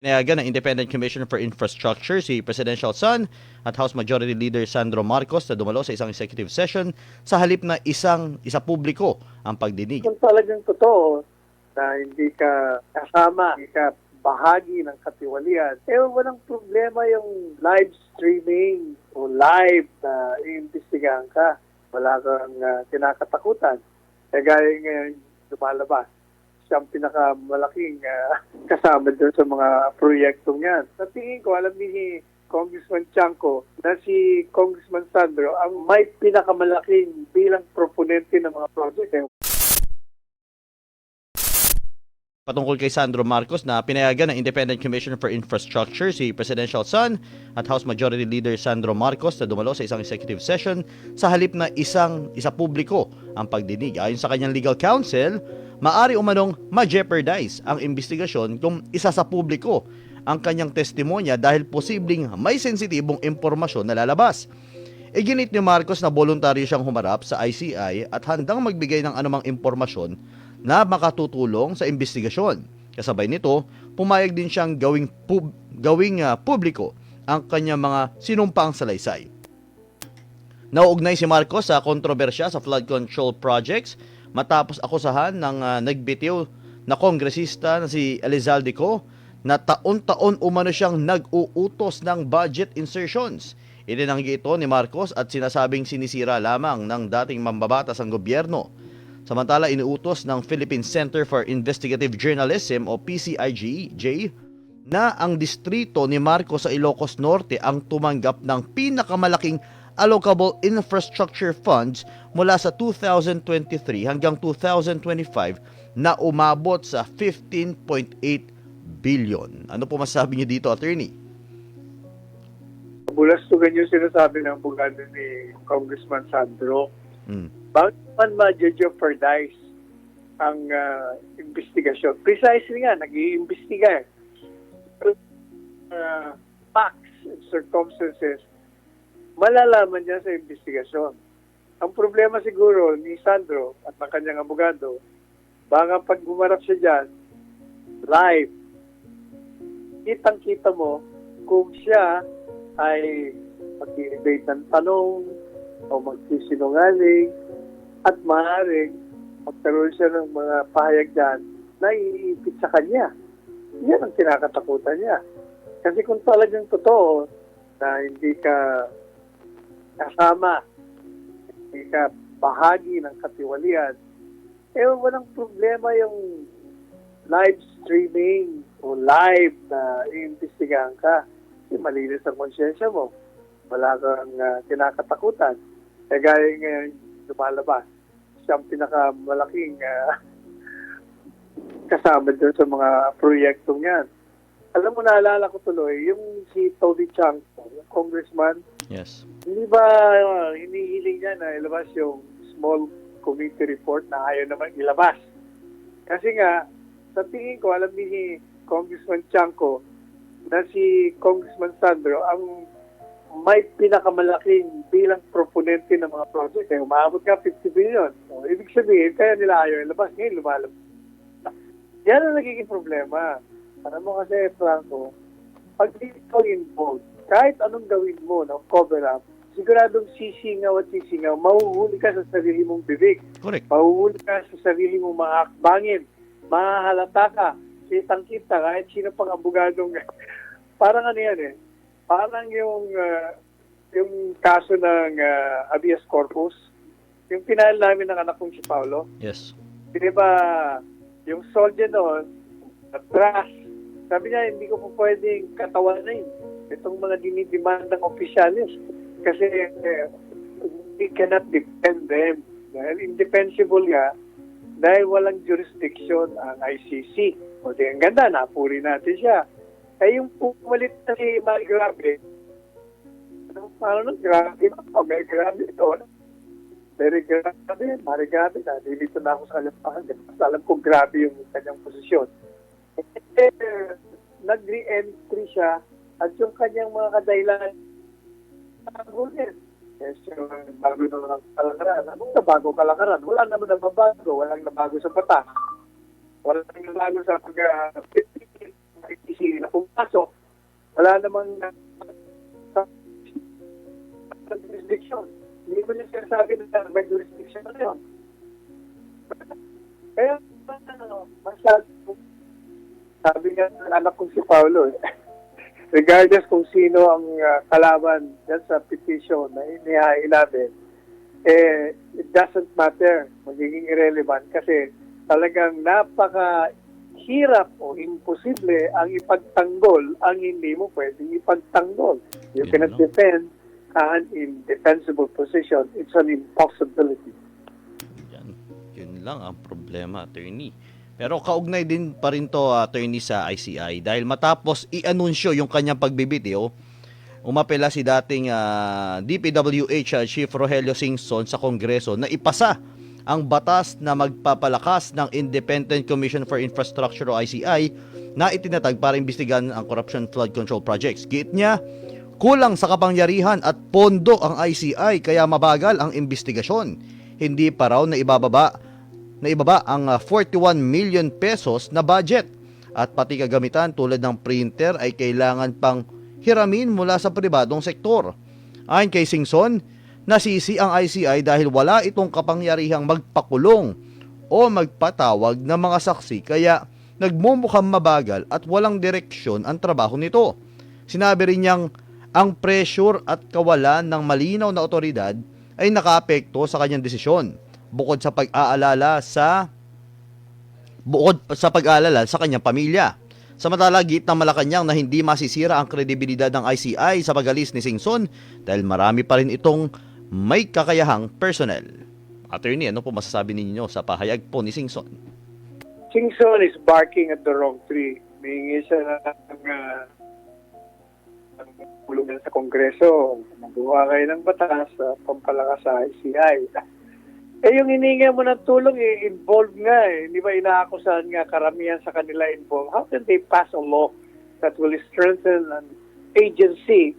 Pinayagan ng Independent Commission for Infrastructure si Presidential Son at House Majority Leader Sandro Marcos na dumalo sa isang executive session sa halip na isa publiko ang pagdinig. Kung talagang totoo na hindi ka kasama, hindi ka bahagi ng katiwalian, walang problema yung live streaming o live na iimbestigahan ka. Wala kang kinakatakutan. Gaya ngayon lumalabas, siyang pinakamalaking kasama doon sa mga proyektong yan. Sa tingin ko, alam ni Congressman Chanco na si Congressman Sandro ang may pinakamalaking bilang proponente ng mga project. Patungkol kay Sandro Marcos na pinayagan ng Independent Commission for Infrastructure si Presidential Son at House Majority Leader Sandro Marcos na dumalo sa isang executive session sa halip na isa publiko ang pagdinig. Ayon sa kanyang legal counsel, maari umanong ma-jeopardize ang investigasyon kung isa sa publiko ang kanyang testimonya dahil posibleng may sensitibong impormasyon na lalabas. Iginit ni Marcos na voluntaryo siyang humarap sa ICI at handang magbigay ng anumang impormasyon na makatutulong sa investigasyon. Kasabay nito, pumayag din siyang gawing publiko ang kanyang mga sinumpaang salaysay. Nauugnay si Marcos sa kontrobersya sa flood control projects matapos akusahan ng nagbitiw na kongresista na si Elizalde Co na taon-taon umano siyang nag-uutos ng budget insertions. Itinanggi ito ni Marcos at sinasabing sinisira lamang ng dating mambabatas ang gobyerno. Samantala, inuutos ng Philippine Center for Investigative Journalism o PCIJ na ang distrito ni Marcos sa Ilocos Norte ang tumanggap ng pinakamalaking allocable infrastructure funds mula sa 2023 hanggang 2025 na umabot sa 15.8 billion. Ano po masasabi niyo dito, attorney? Bulastugan yung sinasabi ng abogado ni Congressman Sandro. Bakit man ma-jeopardize ang investigasyon? Precisely nga, nag-iimbestiga. Facts and circumstances, malalaman niya sa investigasyon. Ang problema siguro ni Sandro at ng kanyang abogado, baka pag gumarap siya dyan, live, kitang-kita mo kung siya ay mag-i-evade ng tanong o magsisinungaling at maaaring magkaroon siya ng mga pahayag dyan na iipit sa kanya. Yan ang kinakatakutan niya. Kasi kung talagang totoo na hindi ka kasama, hindi ka bahagi ng katiwalian, walang problema yung live streaming o live na iimbestigahan ka. Kasi malinis ang konsyensya mo. Wala kang kinakatakutan. Gaya ngayon lumalabas, siyang pinakamalaking kasama doon sa mga proyektong yan. Alam mo, naalala ko tuloy, yung si Tony Chanco, yung congressman, Yes. hindi ba hinihiling niya na ilabas yung small committee report na ayaw naman ilabas? Kasi nga, sa tingin ko, alam ni Congressman Chanco na si Congressman Sandro ang may pinakamalaking bilang proponente ng mga project. Umaabot ka 50 billion. So, ibig sabihin, kaya nila ayaw ilabas. Ngayon, lumalabas. Yan ang nagiging problema. Alam mo kasi, Franco, pag ikaw involved, kahit anong gawin mo, no, cover up, siguradong sisingaw at sisingaw, mahuhuli ka sa sarili mong bibig. Correct. Mahuhuli ka sa sarili mong mga akbangin. Mahahalata ka. Kitang-kita, kahit sino pang abogadong. Parang ano yan parang yung kaso ng habeas corpus, yung pinahal namin ng anak kong si Paolo. Yes. Di ba, yung soldier noon, atras, sabi niya, hindi ko po pwedeng katawanin itong mga dinidemandang opisyalis. Kasi we cannot defend them. Dahil indefensible nga, dahil walang jurisdiction ang ICC. O di, ang ganda, napuri natin siya. Yung pumalit na si Marigrabe, parang grabe, may grabe ito. Very grabe, Marigrabe, nalilito na ako sa kalapahan. Mas alam ko grabe yung kanyang posisyon. Nag-re-entry siya at yung kanyang mga kadailan, nagulit. Yes, yung bago naman ang kalakaran. Anong nabago kalakaran? Wala naman nababago. Walang nabago sa batas. Walang nabago sa ITC na pumasok, wala namang jurisdiction. Hindi mo niya sinasabi na may jurisdiction na yun. Kaya, sabi nga ng anak kong si Paulo, regardless kung sino ang kalaban dyan sa petition na inihain namin, it doesn't matter, magiging irrelevant kasi talagang napaka-hirap o imposible ang ipagtanggol ang hindi mo pwedeng ipagtanggol. You cannot defend an indefensible position. It's an impossibility. Yun lang ang problema, attorney. Pero kaugnay din pa rin to, attorney, sa ICI dahil matapos i-anunsyo yung kanyang pagbibitiw, umapela si dating DPWH Chief Rogelio Singson sa Kongreso na ipasa ang batas na magpapalakas ng Independent Commission for Infrastructure o ICI na itinatag para imbestigahan ang corruption flood control projects. Giit niya, kulang sa kapangyarihan at pondo ang ICI kaya mabagal ang investigasyon. Hindi pa raw na ibaba ang 41 million pesos na budget at pati kagamitan tulad ng printer ay kailangan pang hiramin mula sa pribadong sektor. Ayon kay Singson, nasisi ang ICI dahil wala itong kapangyarihang magpakulong o magpatawag ng mga saksi kaya nagmumukhang mabagal at walang direksyon ang trabaho nito. Sinabi rin niyang ang pressure at kawalan ng malinaw na otoridad ay nakaapekto sa kanyang desisyon bukod sa pag-aalala sa kanyang pamilya. Samantala, giit ng Malacanang na hindi masisira ang kredibilidad ng ICI sa pag-alis ni Singson dahil marami pa rin itong may kakayahang personnel. Attorney, ano po masasabi ninyo sa pahayag po ni Singson? Singson is barking at the wrong tree. Humingi siya ng tulungan sa Kongreso. Magawa kayo ng batas pampalakas sa ICI. Yung hiningi mo ng tulong, involved nga Hindi ba inaakusahan nga karamihan sa kanila involved? How can they pass a law that will strengthen an agency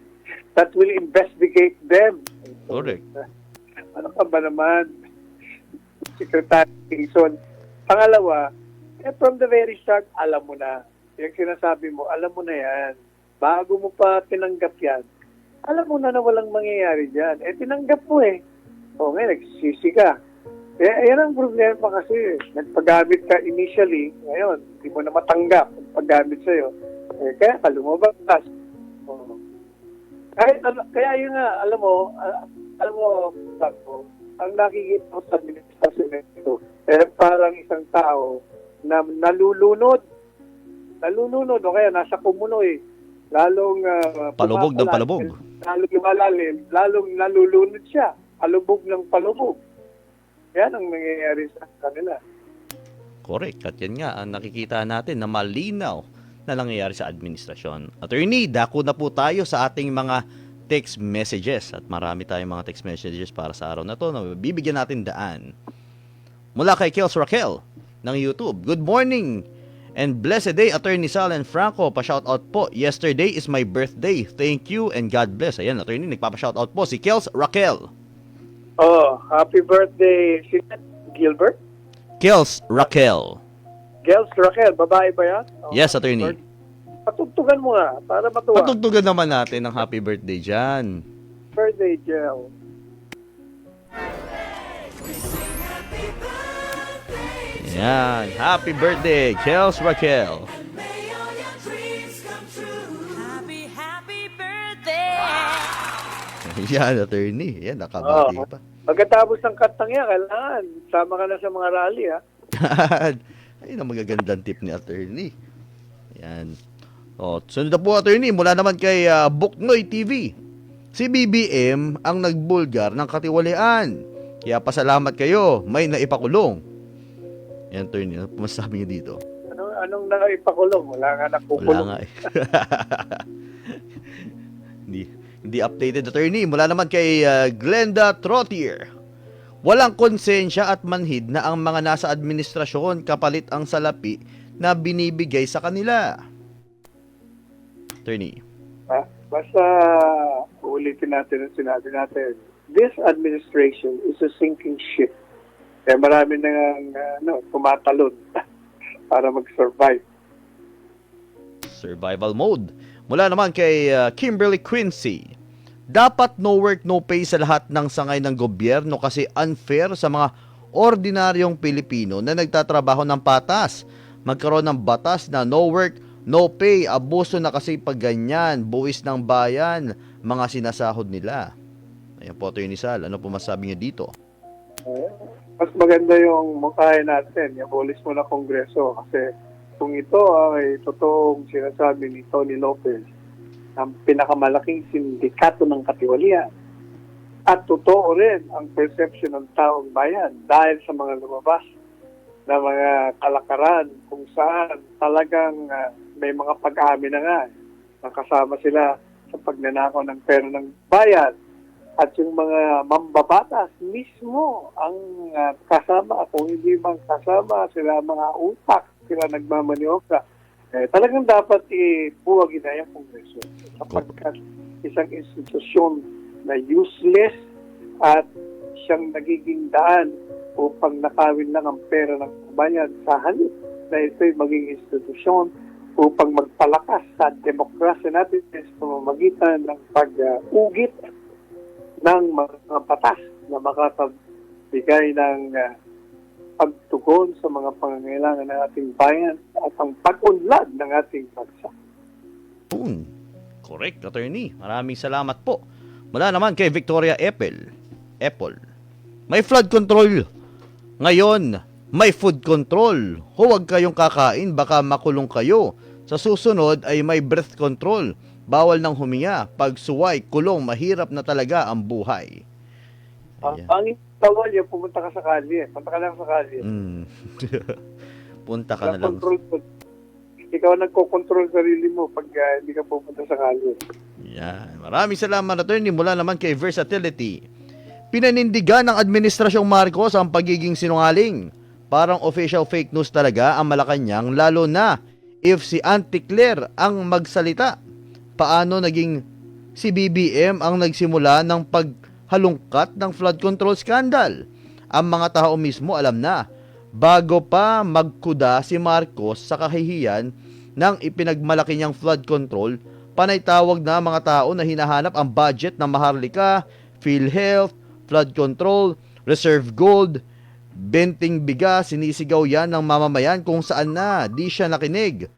that will investigate them? Correct. Ano pa ba naman? Secretary Singson. Pangalawa, from the very start, alam mo na. Yung sinasabi mo, alam mo na yan. Bago mo pa tinanggap yan, alam mo na walang mangyayari dyan. Tinanggap mo O ngayon, nagsisisi ka. Yan ang problema kasi. Nagpagamit ka initially, ngayon, hindi mo na matanggap ang paggamit sa'yo. Kaya ka lumabas. Kaya yun nga, alam mo, ang nakikita ko sa administrasyon nito, parang isang tao na nalulunod o kaya nasa kumuno lalong palubog ng palubog. Lalong lumalalim, lalong nalulunod siya. Palubog ng palubog. Yan ang nangyayari sa kanila. Correct. At yan nga ang nakikita natin na malinaw na nangyayari sa administrasyon. Attorney, dako na po tayo sa ating mga text messages. At marami tayong mga text messages para sa araw na to na bibigyan natin daan. Mula kay Kels Raquel ng YouTube. Good morning and blessed day, Attorney Sal and Franco. Pa-shoutout po. Yesterday is my birthday. Thank you and God bless. Ayan, Attorney, nagpapa-shoutout po si Kels Raquel. Happy birthday, Gilbert? Kels Raquel. Kels Raquel, babae ba yan? Yes, Attorney. Patugtugan mo nga, para matuwa. Patugtugan naman natin ng happy birthday dyan. Birthday, Gel. Yan, happy birthday, Kels Raquel. Yan, Attorney. Yan, nakabati pa. Pagkatapos ng kantang yan, kailangan. Sama ka na sa mga rally, ha? Ayun ang magagandang tip ni Attorney. Yan. Sunod na po, Attorney. Mula naman kay Buknoy TV. Si BBM ang nagbulgar ng katiwalian. Kaya pasalamat kayo, may naipakulong. Yan, Attorney. Ano po masasabi niyo dito? Anong naipakulong? Wala nga nakukulong. Wala nga Hindi updated, Attorney. Mula naman kay Glenda Trottier. Walang konsensya at manhid na ang mga nasa administrasyon kapalit ang salapi na binibigay sa kanila. Attorney. Basta ulitin natin ang sinabi natin. This administration is a sinking ship. Kaya marami nang tumatalon para mag-survive. survival mode. Mula naman kay Kimberly Quincy, dapat no work, no pay sa lahat ng sangay ng gobyerno kasi unfair sa mga ordinaryong Pilipino na nagtatrabaho ng patas. Magkaroon ng batas na no work, no pay, abuso na kasi pag ganyan, buwis ng bayan, mga sinasahod nila. Ayan po, Atty. Sal, ano po masabi niyo dito? Mas maganda yung mukhain natin, yung abolis mo na Kongreso. Kasi kung ito ay totoong sinasabi ni Tony Lopez, ang pinakamalaking sindikato ng katiwalian, at totoo rin ang perception ng taong bayan dahil sa mga lumabas na mga kalakaran kung saan talagang may mga pag-amin na nga. Nakasama sila sa pagnanakaw ng pera ng bayan. At yung mga mambabatas mismo ang kasama. Kung hindi man kasama sila mga utak, sila nagmamaniobra. Talagang dapat ibuwagin na yung Kongreso. Sapagkat isang institusyon na useless at siyang nagiging daan upang nakawin lang ang pera ng bayan sa halip na ito'y maging institusyon upang magpalakas sa demokrasya natin sa pamamagitan ng pag-ugit ng mga batas na makapagbigay ng pagtugon sa mga pangangailangan ng ating bayan at ang pag-unlad ng ating bansa. Correct, Attorney. Maraming salamat po. Mula naman kay Victoria Apple. May flood control. Ngayon, may food control. Huwag kayong kakain, baka makulong kayo. Sa susunod ay may breath control. Bawal nang huminga. Pag suway, kulong, mahirap na talaga ang buhay. Ang tawal niya, pumunta ka sa kalye. Punta ka lang sa kalye. Punta ka na lang. Ikaw nagko-control sarili mo pag hindi ka pupunta sa kalye. Yan. Maraming salamat, Attorney. Mula naman kay Versatility. Pinanindigan ng Administrasyong Marcos ang pagiging sinungaling. Parang official fake news talaga ang Malacanang, lalo na if si Auntie Claire ang magsalita. Paano naging si BBM ang nagsimula ng paghalungkat ng flood control scandal? Ang mga tao mismo alam na. Bago pa magkuda si Marcos sa kahihiyan ng ipinagmalaki niyang flood control, panay tawag na mga tao na hinahanap ang budget ng Maharlika, PhilHealth, flood control, reserve gold, benting bigas, sinisigaw yan ng mamamayan kung saan na, di siya nakinig.